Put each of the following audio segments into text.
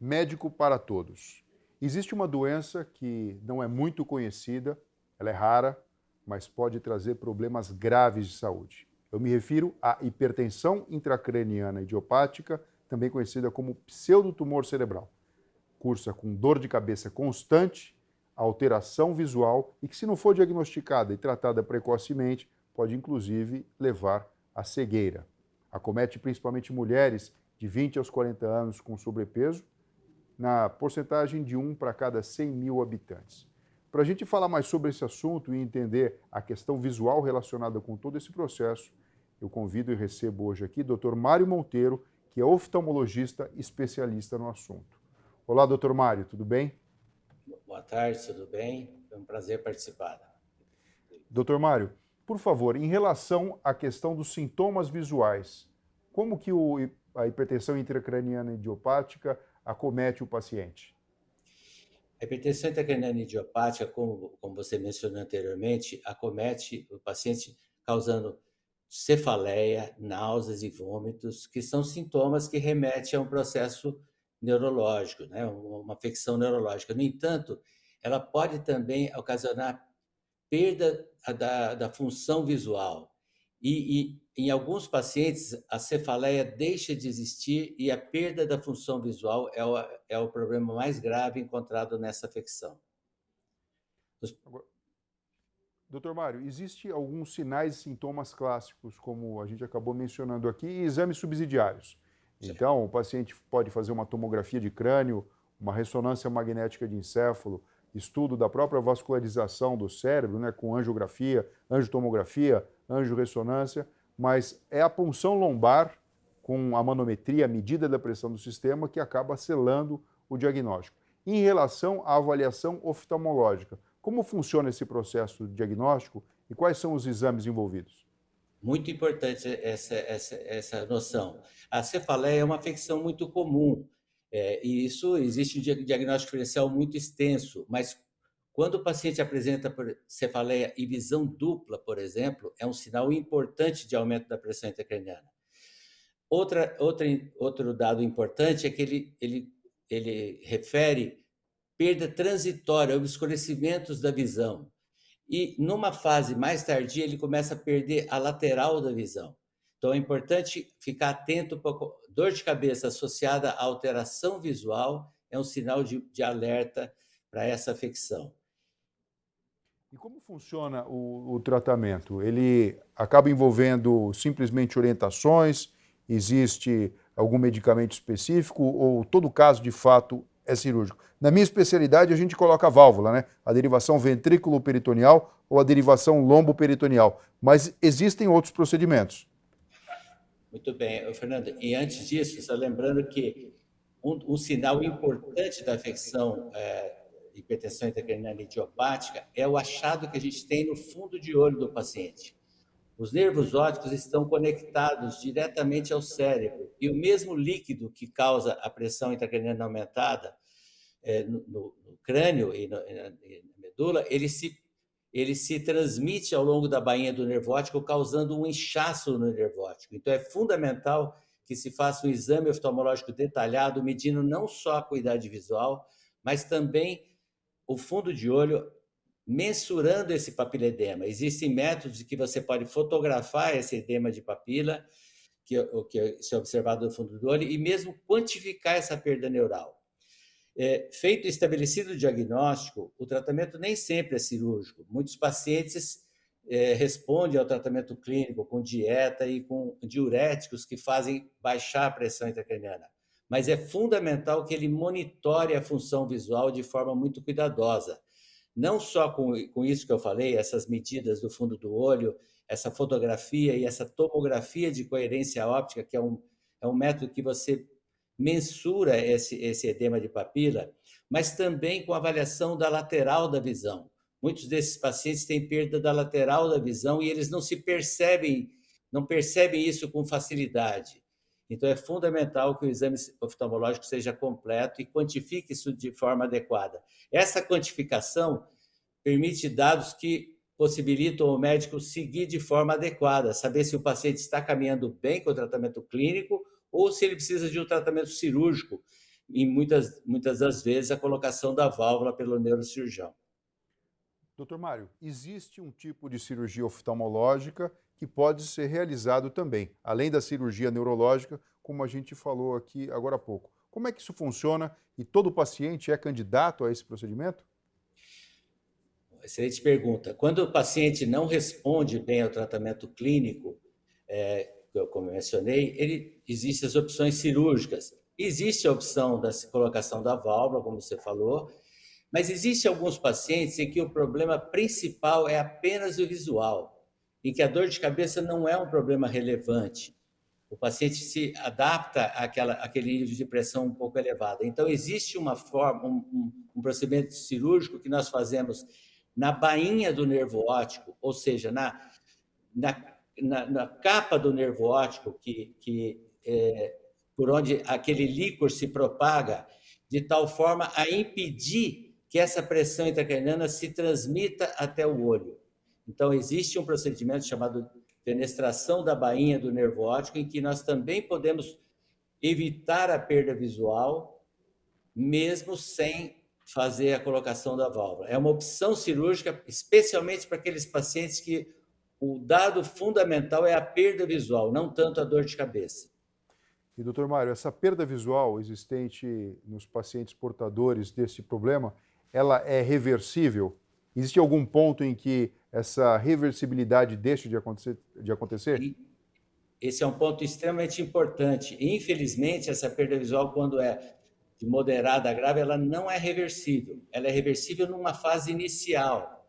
Médico para todos. Existe uma doença que não é muito conhecida, ela é rara, mas pode trazer problemas graves de saúde. Eu me refiro à hipertensão intracraniana idiopática, também conhecida como pseudotumor cerebral. Cursa com dor de cabeça constante, alteração visual e que, se não for diagnosticada e tratada precocemente, pode inclusive levar à cegueira. Acomete principalmente mulheres de 20 aos 40 anos com sobrepeso, na porcentagem de 1 para cada 100 mil habitantes. Para a gente falar mais sobre esse assunto e entender a questão visual relacionada com todo esse processo, eu convido e recebo hoje aqui o Dr. Mário Monteiro, que é oftalmologista especialista no assunto. Olá, Dr. Mário, tudo bem? Boa tarde, tudo bem? Foi um prazer participar. Dr. Mário, por favor, em relação à questão dos sintomas visuais, como que a hipertensão intracraniana idiopática acomete o paciente? A hipertensão intracraniana idiopática, como você mencionou anteriormente, acomete o paciente causando cefaleia, náuseas e vômitos, que são sintomas que remetem a um processo neurológico, né? Uma afecção neurológica. No entanto, ela pode também ocasionar perda da função visual. Em alguns pacientes, a cefaleia deixa de existir e a perda da função visual é o problema mais grave encontrado nessa afecção. Agora, Dr. Mário, existe alguns sinais e sintomas clássicos, como a gente acabou mencionando aqui, e exames subsidiários. Então, o paciente pode fazer uma tomografia de crânio, uma ressonância magnética de encéfalo, estudo da própria vascularização do cérebro, né, com angiografia, angiotomografia, angiorressonância, mas é a punção lombar com a manometria, a medida da pressão do sistema, que acaba selando o diagnóstico. Em relação à avaliação oftalmológica, como funciona esse processo diagnóstico e quais são os exames envolvidos? Muito importante essa noção. A cefaleia é uma afecção muito comum, e isso existe um diagnóstico diferencial muito extenso, mas quando o paciente apresenta por cefaleia e visão dupla, por exemplo, é um sinal importante de aumento da pressão intracraniana. Outro dado importante é que ele refere perda transitória, obscurecimentos da visão. E numa fase mais tardia, ele começa a perder a lateral da visão. Então é importante ficar atento para dor de cabeça associada à alteração visual, é um sinal de alerta para essa afecção. E como funciona o tratamento? Ele acaba envolvendo simplesmente orientações? Existe algum medicamento específico ou todo caso de fato é cirúrgico? Na minha especialidade, a gente coloca a válvula, né? A derivação ventrículo-peritoneal ou a derivação lombo-peritoneal. Mas existem outros procedimentos. Muito bem, Fernando. E antes disso, só lembrando que um sinal importante da afecção hipertensão intracraniana idiopática é o achado que a gente tem no fundo de olho do paciente. Os nervos ópticos estão conectados diretamente ao cérebro e o mesmo líquido que causa a pressão intracraniana aumentada no crânio e na medula, ele se transmite ao longo da bainha do nervo óptico, causando um inchaço no nervo óptico. Então, é fundamental que se faça um exame oftalmológico detalhado, medindo não só a acuidade visual, mas também o fundo de olho, mensurando esse papiledema. Existem métodos que você pode fotografar esse edema de papila, que é observado no fundo do olho, e mesmo quantificar essa perda neural. Feito estabelecido o diagnóstico, o tratamento nem sempre é cirúrgico. Muitos pacientes respondem ao tratamento clínico com dieta e com diuréticos que fazem baixar a pressão intracraniana. Mas é fundamental que ele monitore a função visual de forma muito cuidadosa. Não só com isso que eu falei, essas medidas do fundo do olho, essa fotografia e essa tomografia de coerência óptica, que é um método que você mensura esse edema de papila, mas também com avaliação da lateral da visão. Muitos desses pacientes têm perda da lateral da visão e eles não percebem isso com facilidade. Então, é fundamental que o exame oftalmológico seja completo e quantifique isso de forma adequada. Essa quantificação permite dados que possibilitam o médico seguir de forma adequada, saber se o paciente está caminhando bem com o tratamento clínico ou se ele precisa de um tratamento cirúrgico, em muitas das vezes, a colocação da válvula pelo neurocirurgião. Doutor Mário, existe um tipo de cirurgia oftalmológica que pode ser realizado também, além da cirurgia neurológica, como a gente falou aqui agora há pouco. Como é que isso funciona e todo paciente é candidato a esse procedimento? Excelente pergunta. Quando o paciente não responde bem ao tratamento clínico, como eu mencionei, existem as opções cirúrgicas. Existe a opção da colocação da válvula, como você falou, mas existe alguns pacientes em que o problema principal é apenas o visual, em que a dor de cabeça não é um problema relevante. O paciente se adapta àquele nível de pressão um pouco elevada. Então, existe uma forma, um procedimento cirúrgico que nós fazemos na bainha do nervo óptico, ou seja, na capa do nervo óptico, por onde aquele líquor se propaga, de tal forma a impedir que essa pressão intracraniana se transmita até o olho. Então, existe um procedimento chamado fenestração da bainha do nervo óptico, em que nós também podemos evitar a perda visual, mesmo sem fazer a colocação da válvula. É uma opção cirúrgica, especialmente para aqueles pacientes que o dado fundamental é a perda visual, não tanto a dor de cabeça. E, doutor Mário, essa perda visual existente nos pacientes portadores desse problema, ela é reversível? Existe algum ponto em que essa reversibilidade deixa de acontecer? E esse é um ponto extremamente importante. Infelizmente, essa perda visual, quando é de moderada a grave, ela não é reversível. Ela é reversível numa fase inicial.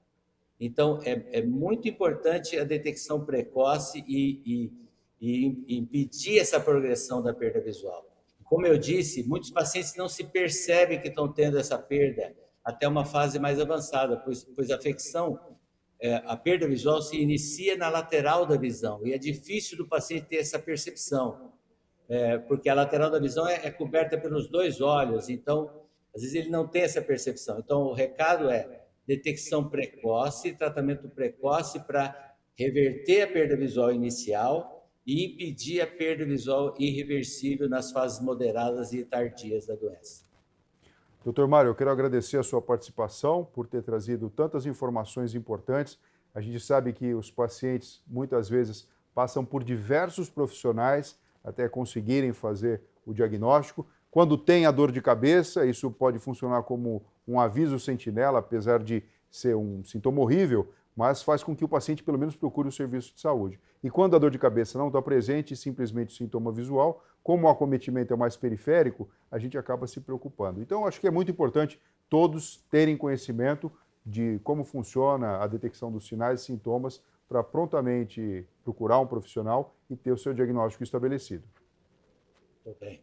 Então, é muito importante a detecção precoce e impedir essa progressão da perda visual. Como eu disse, muitos pacientes não se percebem que estão tendo essa perda até uma fase mais avançada, pois a afecção, a perda visual se inicia na lateral da visão e é difícil do paciente ter essa percepção, porque a lateral da visão é coberta pelos dois olhos, então, às vezes ele não tem essa percepção. Então, o recado é detecção precoce, tratamento precoce para reverter a perda visual inicial e impedir a perda visual irreversível nas fases moderadas e tardias da doença. Doutor Mário, eu quero agradecer a sua participação por ter trazido tantas informações importantes. A gente sabe que os pacientes muitas vezes passam por diversos profissionais até conseguirem fazer o diagnóstico. Quando tem a dor de cabeça, isso pode funcionar como um aviso sentinela, apesar de ser um sintoma horrível, mas faz com que o paciente pelo menos procure o serviço de saúde. E quando a dor de cabeça não está presente, simplesmente sintoma visual, como o acometimento é mais periférico, a gente acaba se preocupando. Então, acho que é muito importante todos terem conhecimento de como funciona a detecção dos sinais e sintomas para prontamente procurar um profissional e ter o seu diagnóstico estabelecido. Muito bem.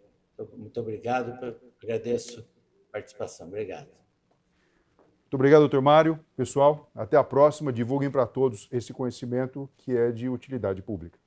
Muito obrigado, agradeço a participação. Obrigado. Muito obrigado, doutor Mário. Pessoal, até a próxima. Divulguem para todos esse conhecimento que é de utilidade pública.